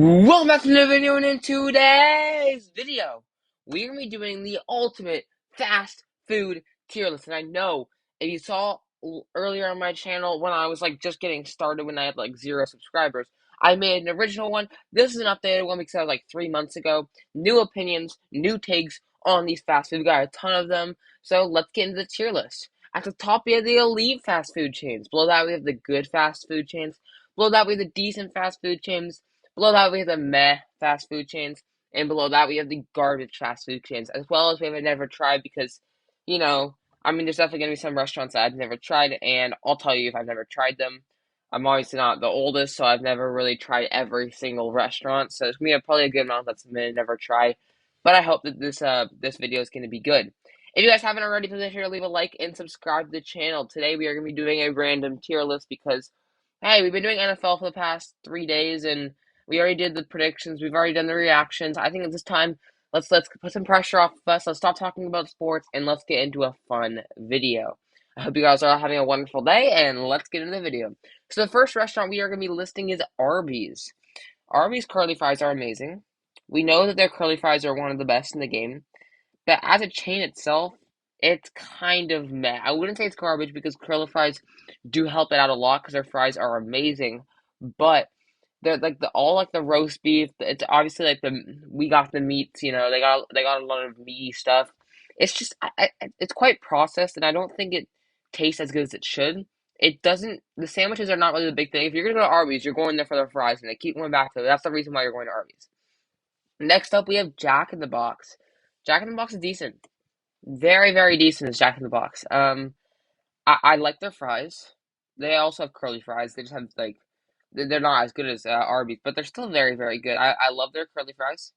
Welcome back to another video, and in today's video, we're going to be doing the ultimate fast food tier list. And I know if you saw earlier on my channel when I was just getting started, when I had 0 subscribers, I made an original one. This is an updated one because I was 3 months ago. New opinions, new takes on these fast food. We got a ton of them, so let's get into the tier list. At the top, we have the elite fast food chains. Below that, we have the good fast food chains. Below that, we have the decent fast food chains. Below that, we have the meh fast food chains. And below that, we have the garbage fast food chains, as well as we have never tried because, there's definitely going to be some restaurants that I've never tried, and I'll tell you if I've never tried them. I'm obviously not the oldest, so I've never really tried every single restaurant. So there's going to be probably a good amount that's going to never try. But I hope that this video is going to be good. If you guys haven't already, please make sure to leave a like and subscribe to the channel. Today we are going to be doing a random tier list because, hey, we've been doing NFL for the past 3 days, and we already did the predictions. We've already done the reactions. I think at this time, let's put some pressure off of us. Let's stop talking about sports and let's get into a fun video. I hope you guys are having a wonderful day, and let's get into the video. So the first restaurant we are going to be listing is Arby's. Arby's curly fries are amazing. We know that their curly fries are one of the best in the game, but as a chain itself, it's kind of meh. I wouldn't say it's garbage because curly fries do help it out a lot because their fries are amazing, but they're the roast beef. It's obviously we got the meats. They got a lot of meaty stuff. It's just it's quite processed, and I don't think it tastes as good as it should. It doesn't. The sandwiches are not really the big thing. If you're gonna go to Arby's, you're going there for the fries, and they keep going back to it. That's the reason why you're going to Arby's. Next up, we have Jack in the Box. Jack in the Box is decent, very very decent. Is Jack in the Box. I like their fries. They also have curly fries. They just have they're not as good as Arby's, but they're still very, very good. I love their curly fries.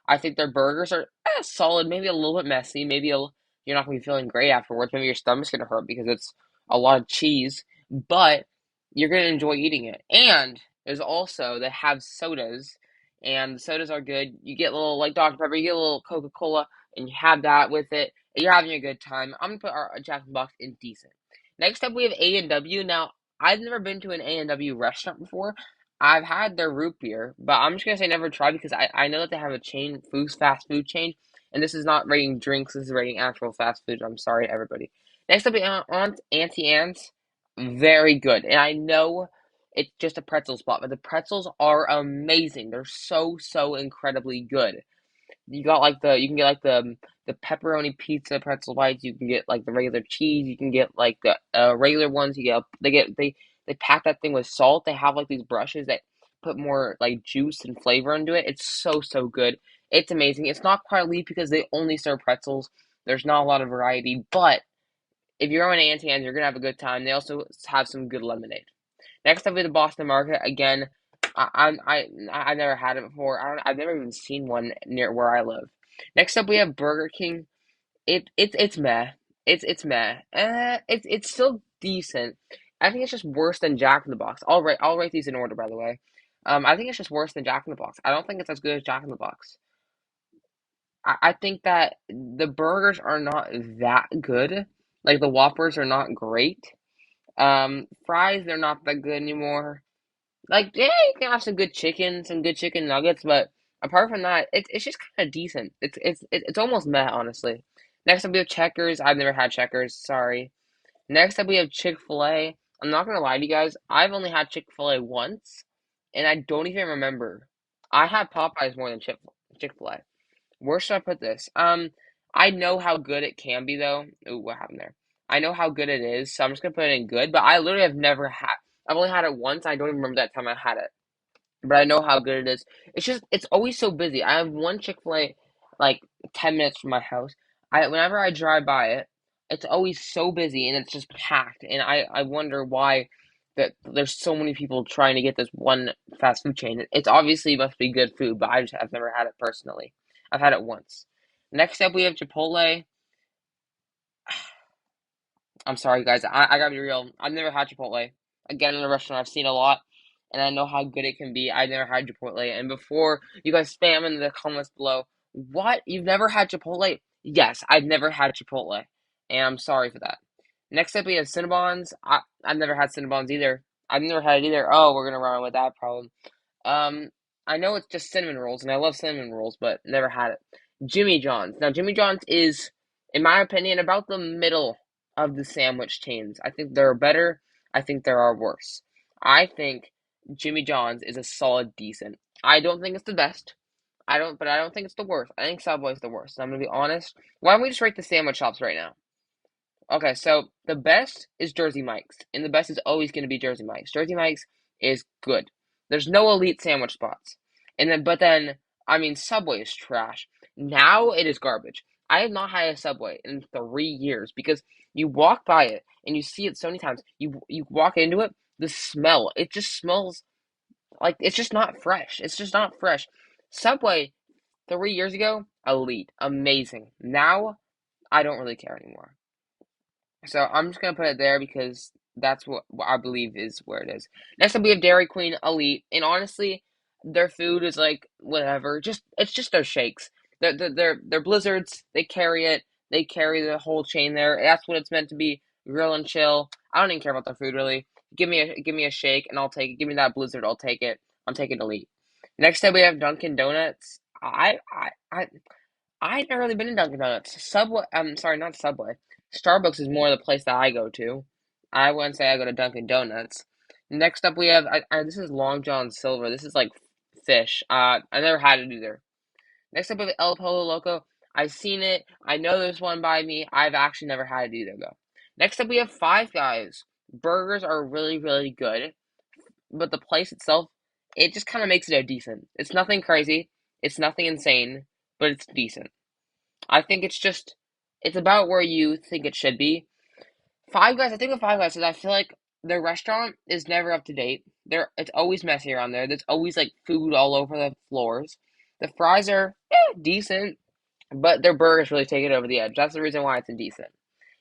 I think their burgers are solid, maybe a little bit messy. You're not going to be feeling great afterwards. Maybe your stomach's going to hurt because it's a lot of cheese, but you're going to enjoy eating it. And there's also, they have sodas, and the sodas are good. You get a little, like Dr. Pepper, you get a little Coca-Cola, and you have that with it, and you're having a good time. I'm going to put our Jack in the Box in decent. Next up, we have A&W. Now, I've never been to an A&W restaurant before. I've had their root beer, but I'm just gonna say never tried because I know that they have a chain, fast food chain, and this is not rating drinks, this is rating actual fast food. I'm sorry, everybody. Next up, Auntie Anne's, very good, and I know it's just a pretzel spot, but the pretzels are amazing. They're so incredibly good. You can get the pepperoni pizza pretzel bites. You can get the regular cheese. You can get the regular ones. They pack that thing with salt. They have these brushes that put more juice and flavor into it. It's so good. It's amazing. It's not quite elite because they only serve pretzels. There's not a lot of variety, but if you're going to Auntie Anne's, you're gonna have a good time. They also have some good lemonade. Next up is the Boston Market. Again, I've never had it before. I've never even seen one near where I live. Next up, we have Burger King. It's meh. It's meh. It's still decent. I think it's just worse than Jack in the Box. I'll rate these in order, by the way. I think it's just worse than Jack in the Box. I don't think it's as good as Jack in the Box. I think that the burgers are not that good. Like the Whoppers are not great. Fries they're not that good anymore. Yeah, you can have some good chicken nuggets, but apart from that, it's just kind of decent. It's almost meh, honestly. Next up we have Checkers. I've never had Checkers. Sorry. Next up we have Chick-fil-A. I'm not gonna lie to you guys. I've only had Chick-fil-A once, and I don't even remember. I had Popeyes more than Chick-fil-A. Where should I put this? I know how good it can be though. Ooh, what happened there? I know how good it is, so I'm just gonna put it in good. But I literally have never had. I've only had it once. I don't even remember that time I had it, but I know how good it is. It's always so busy. I have one Chick-fil-A like 10 minutes from my house. Whenever I drive by it, it's always so busy and it's just packed. And I wonder why that there's so many people trying to get this one fast food chain. It's obviously must be good food, but I've never had it personally. I've had it once. Next up, we have Chipotle. I'm sorry, guys. I gotta be real. I've never had Chipotle. Again, in a restaurant I've seen a lot, and I know how good it can be. I've never had Chipotle. And before you guys spam in the comments below, what? You've never had Chipotle? Yes, I've never had Chipotle, and I'm sorry for that. Next up, we have Cinnabons. I've never had Cinnabons either. I've never had it either. Oh, we're gonna run with that problem. Um, I know it's just cinnamon rolls, and I love cinnamon rolls, but never had it. Jimmy John's. Now, Jimmy John's is, in my opinion, about the middle of the sandwich chains. I think there are better. I think there are worse. I think Jimmy John's is a solid decent. I don't think it's the best. But I don't think it's the worst. I think Subway's the worst. I'm gonna be honest. Why don't we just rate the sandwich shops right now? Okay, so the best is Jersey Mike's, and the best is always going to be Jersey Mike's. Jersey Mike's is good. There's no elite sandwich spots. I mean, Subway is trash. Now it is garbage. I have not had a Subway in 3 years because you walk by it and you see it so many times. You walk into it, the smell, it just smells like it's just not fresh. It's just not fresh. Subway 3 years ago, elite, amazing. Now I don't really care anymore. So I'm just gonna put it there because that's what I believe is where it is. Next up, we have Dairy Queen Elite, and honestly, their food is like whatever. It's just their shakes. Their blizzards. They carry it. They carry the whole chain there. That's what it's meant to be. Grill and chill. I don't even care about their food really. Give me a shake and I'll take it. Give me that blizzard. I'll take it. I'm taking Elite. Next up, we have Dunkin' Donuts. I've never really been to Dunkin' Donuts. Subway, I'm sorry, not Subway. Starbucks is more the place that I go to. I wouldn't say I go to Dunkin' Donuts. Next up, we have this is Long John Silver. This is like fish. I never had it either. Next up, we have El Pollo Loco. I've seen it. I know there's one by me. I've actually never had it either though. Next up, we have Five Guys. Burgers are really, really good, but the place itself, it just kind of makes it a decent. It's nothing crazy. It's nothing insane, but it's decent. I think it's about where you think it should be. Five Guys, I think of Five Guys is I feel like their restaurant is never up to date. It's always messy around there. There's always like food all over the floors. The fries are decent, but their burgers really take it over the edge. That's the reason why it's indecent.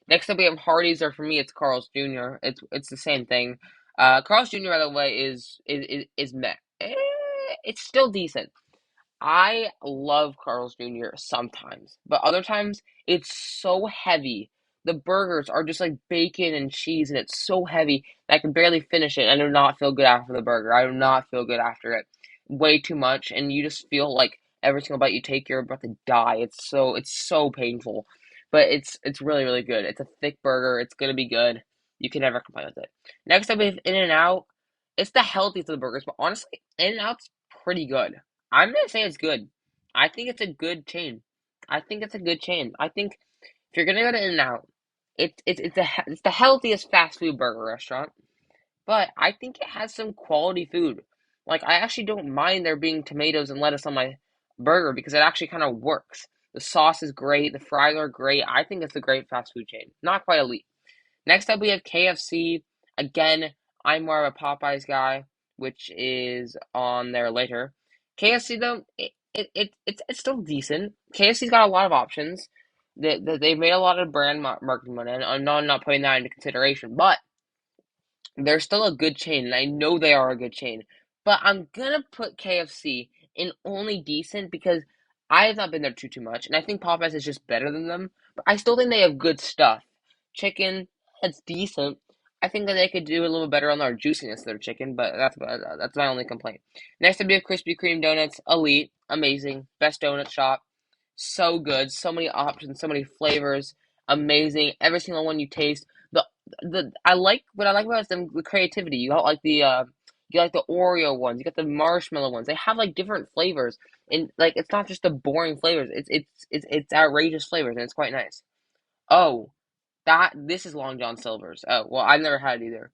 Next up, we have Hardee's, or for me, it's Carl's Jr. It's the same thing. Carl's Jr. by the way is meh. It's still decent. I love Carl's Jr. sometimes, but other times it's so heavy. The burgers are just like bacon and cheese, and it's so heavy that I can barely finish it. I do not feel good after the burger. I do not feel good after it. Way too much, and you just feel like every single bite you take, you're about to die. It's so painful, but it's really really good. It's a thick burger. It's gonna be good. You can never complain with it. Next up, we have In-N-Out. It's the healthiest of the burgers, but honestly, In-N-Out's pretty good. I'm gonna say it's good. I think it's a good chain. I think it's a good chain. I think if you're gonna go to In-N-Out, it's the healthiest fast food burger restaurant, but I think it has some quality food. Like I actually don't mind there being tomatoes and lettuce on my burger because it actually kind of works. The sauce is great. The fries are great. I think it's a great fast food chain. Not quite elite. Next up, we have KFC. Again, I'm more of a Popeyes guy, which is on there later. KFC though, it's still decent. KFC's got a lot of options. They've made a lot of brand marketing money, and I'm not putting that into consideration, but they're still a good chain, and I know they are a good chain. But I'm gonna put KFC in only decent because I have not been there too much, and I think Popeyes is just better than them. But I still think they have good stuff. Chicken, it's decent. I think that they could do a little better on their juiciness of their chicken, but that's my only complaint. Next up, we have Krispy Kreme donuts, elite, amazing, best donut shop, so good, so many options, so many flavors, amazing. Every single one you taste. The I like what I like about it is the creativity. You like the Oreo ones, you got the marshmallow ones. They have like different flavors, and like it's not just the boring flavors. It's outrageous flavors, and it's quite nice. Oh, that this is Long John Silver's. Oh well, I've never had it either.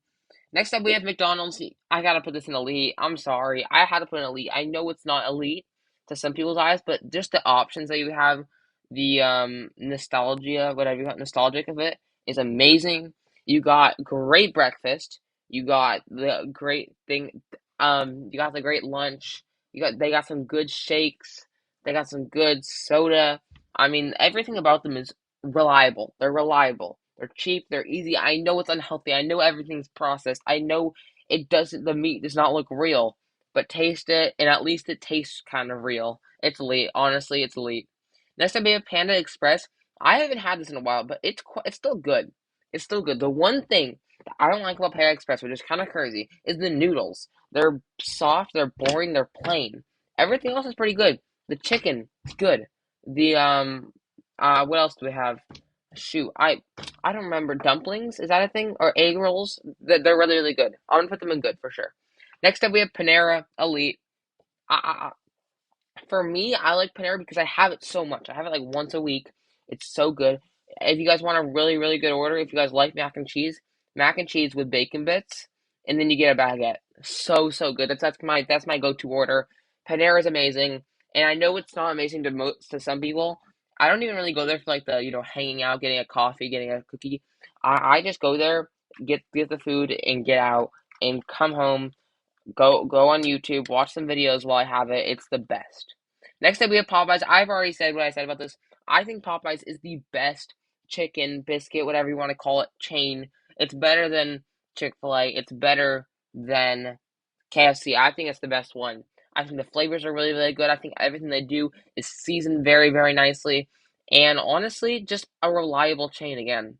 Next up, we have McDonald's. I gotta put this in elite. I'm sorry, I had to put in elite. I know it's not elite to some people's eyes, but just the options that you have, the nostalgia, whatever you got, nostalgic of it, is amazing. You got great breakfast. You got the great thing. You got the great lunch. They got some good shakes. They got some good soda. I mean, everything about them is reliable. They're reliable. They're cheap, they're easy. I know it's unhealthy. I know everything's processed. I know the meat does not look real, but taste it and at least it tastes kind of real. It's elite. Honestly, it's elite. Next up we have Panda Express. I haven't had this in a while, but it's still good. It's still good. The one thing that I don't like about Panda Express, which is kind of crazy, is the noodles. They're soft, they're boring, they're plain. Everything else is pretty good. The chicken is good. The what else do we have? Shoot, I don't remember. Dumplings, is that a thing? Or egg rolls? They're really really good. I'm gonna put them in good for sure. Next up we have Panera Elite. I, for me, I like Panera because I have it so much. I have it like once a week. It's so good. If you guys want a really, really good order, if you guys like mac and cheese with bacon bits, and then you get a baguette. So, so good. That's my go-to order. Panera is amazing, and I know it's not amazing to some people. I don't even really go there for like the hanging out, getting a coffee, getting a cookie. I just go there, get the food, and get out, and come home. Go on YouTube, watch some videos while I have it. It's the best. Next up, we have Popeyes. I've already said what I said about this. I think Popeyes is the best chicken, biscuit, whatever you want to call it, chain. It's better than Chick-fil-A. It's better than KFC. I think it's the best one. I think the flavors are really, really good. I think everything they do is seasoned very, very nicely. And honestly, just a reliable chain again.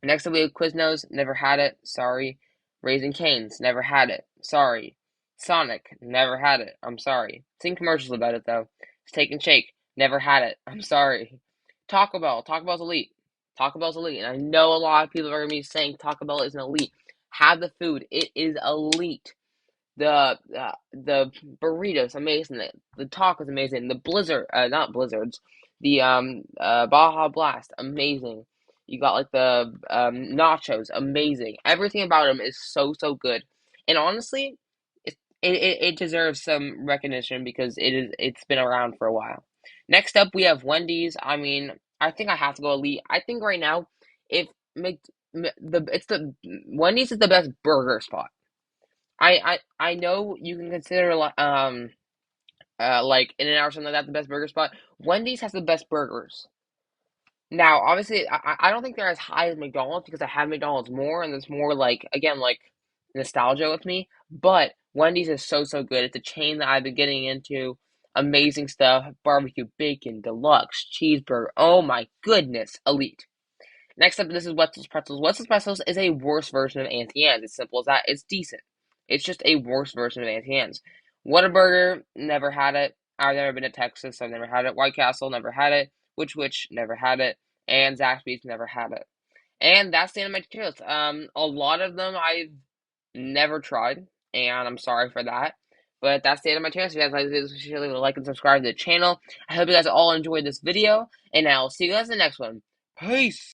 Next up, we have Quiznos. Never had it. Sorry. Raising Cane's. Never had it. Sorry. Sonic. Never had it. I'm sorry. Seen commercials about it though. Steak and Shake. Never had it. I'm sorry. Taco Bell. Taco Bell's elite. Taco Bell's elite. And I know a lot of people are gonna be saying Taco Bell isn't elite. Have the food. It is elite. The burritos amazing. The tacos amazing. The blizzard, not blizzards. The Baja Blast amazing. You got like the nachos amazing. Everything about them is so so good. And honestly, it deserves some recognition because it's been around for a while. Next up, we have Wendy's. I mean, I think I have to go elite. I think right now, if Mc, the it's the Wendy's is the best burger spot. I know you can consider like In-N-Out or something like that the best burger spot. Wendy's has the best burgers. Now, obviously, I don't think they're as high as McDonald's because I have McDonald's more and it's more like again like nostalgia with me. But Wendy's is so so good. It's a chain that I've been getting into. Amazing stuff. Barbecue, bacon, deluxe, cheeseburger. Oh my goodness, elite. Next up, this is Wetzel's Pretzels. Wetzel's Pretzels is a worse version of Auntie Anne's. It's simple as that. It's decent. It's just a worse version of Auntie Anne's. Whataburger, never had it. I've never been to Texas. I've never had it. White Castle, never had it. Which, never had it. And Zaxby's, never had it. And that's the end of my tier list. A lot of them I've never tried, and I'm sorry for that. But that's the end of my channel. So if you guys like this, leave a like and subscribe to the channel. I hope you guys all enjoyed this video, and I'll see you guys in the next one. Peace!